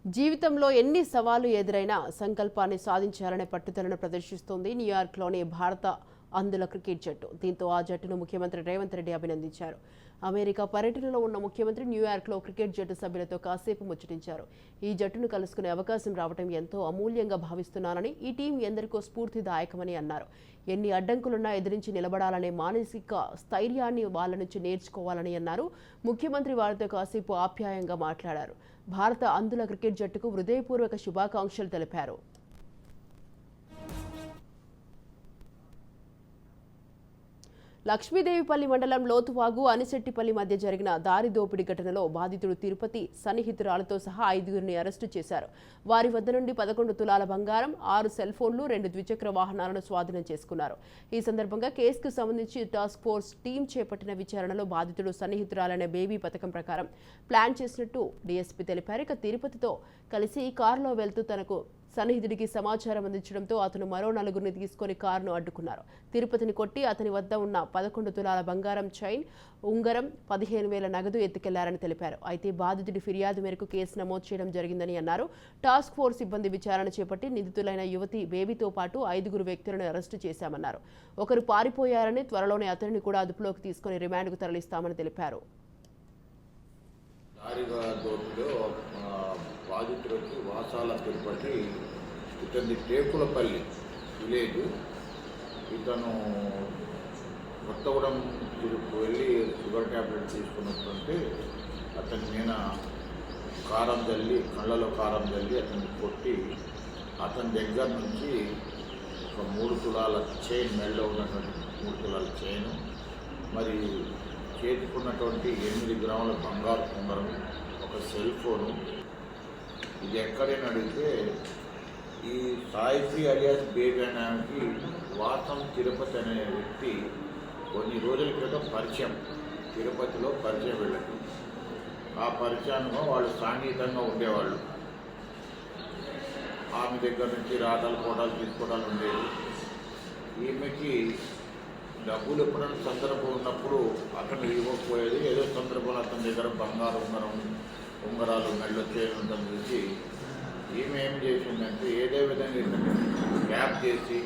జీవితంలో ఎన్ని సవాళ్లు ఎదురైనా సంకల్పాన్ని సాధించాలనే పట్టుదలను ప్రదర్శిస్తోంది న్యూయార్క్లోని భారత అందుల క్రికెట్ జట్టు. దీంతో ఆ జట్టును ముఖ్యమంత్రి రేవంత్ రెడ్డి అభినందించారు. అమెరికా పర్యటనలో ఉన్న ముఖ్యమంత్రి న్యూయార్క్లో క్రికెట్ జట్టు సభ్యులతో కాసేపు ముచ్చటించారు. ఈ జట్టును కలుసుకునే అవకాశం రావడం ఎంతో అమూల్యంగా భావిస్తున్నానని, ఈ టీం ఎందరికో స్ఫూర్తిదాయకమని అన్నారు. ఎన్ని అడ్డంకులున్నా ఎదిరించి నిలబడాలనే మానసిక స్థైర్యాన్ని వాళ్ళ నుంచి నేర్చుకోవాలని అన్నారు. ముఖ్యమంత్రి వారితో కాసేపు ఆప్యాయంగా మాట్లాడారు. భారత అందుల క్రికెట్ జట్టుకు హృదయపూర్వక శుభాకాంక్షలు తెలిపారు. లక్ష్మీదేవిపల్లి మండలం లోతువాగు అనిశెట్టిపల్లి మధ్య జరిగిన దారి దోపిడీ ఘటనలో బాధితుడు తిరుపతి సన్నిహితురాలతో సహా 5గురిని అరెస్టు చేశారు. వారి వద్ద నుండి 11 తులాల బంగారం, 6 సెల్ ఫోన్లు, 2 ద్విచక్ర వాహనాలను స్వాధీనం చేసుకున్నారు. ఈ సందర్భంగా కేసుకు సంబంధించి టాస్క్ ఫోర్స్ టీం చేపట్టిన విచారణలో బాధితుడు సన్నిహితురాలనే బేబీ పథకం ప్రకారం ప్లాన్ చేసినట్టు డీఎస్పీ తెలిపారు. ఇక తిరుపతితో కలిసి కారులో వెళ్తూ తనకు సన్నిహితుడికి సమాచారం అందించడంతో అతను మరో 4గురిని తీసుకుని కారును అడ్డుకున్నారు. తిరుపతిని కొట్టి అతని వద్ద ఉన్న 11 తులాల బంగారం చైన్, ఉంగరం, 15,000 నగదు ఎత్తుకెళ్లారని తెలిపారు. అయితే బాధితుడి ఫిర్యాదు మేరకు కేసు నమోదు చేయడం జరిగిందని అన్నారు. టాస్క్ ఫోర్స్ సిబ్బంది విచారణ చేపట్టి నిందితులైన యువతి బేబీతో పాటు 5గురు వ్యక్తులను అరెస్టు చేశామన్నారు. ఒకరు పారిపోయారని, త్వరలోనే అతనిని కూడా అదుపులోకి తీసుకుని రిమాండ్కు తరలిస్తామని తెలిపారు. బాధితులకు వాసాల తిరుపతి, ఇతని టేకులపల్లి విలేజ్. ఇతను కొత్తగూడెం వెళ్ళి షుగర్ ట్యాబ్లెట్ తీసుకున్నట్టుంటే అతని మీద కారం జల్లి, కళ్ళలో కారం జల్లి అతన్ని కొట్టి అతని దగ్గర నుంచి ఒక 3 తులాల చైన్, మెడలో ఉన్నటువంటి 3 తులాల చైను, మరి చేతుకున్నటువంటి 8 గ్రాముల బంగారు ఉంగరం, ఒక సెల్ ఫోను. ఇది ఎక్కడైనా అడిగితే ఈ సాయిశ్రీ అలియాస్ బేబీ అనేకి వాసం తిరుపతి అనే వ్యక్తి కొన్ని రోజుల క్రితం పరిచయం, తిరుపతిలో పరిచయం వెళ్ళదు. ఆ పరిచయంలో వాళ్ళు సాంఘికంగా ఉండేవాళ్ళు. ఆమె దగ్గర నుంచి రాటాలు కోటాలు తీసుకోవడాలు ఉండేవి. ఈమెకి డబ్బులు ఎప్పుడైనా సందర్భం ఉన్నప్పుడు అతను ఇవ్వకపోయేది. ఏదో సందర్భంలో అతని దగ్గర బంగారు ఉంగరాలు మెడలో చేయడం చూసి ఈమె ఏం చేసిందంటే ఏదో విధంగా క్యాబ్ చేసి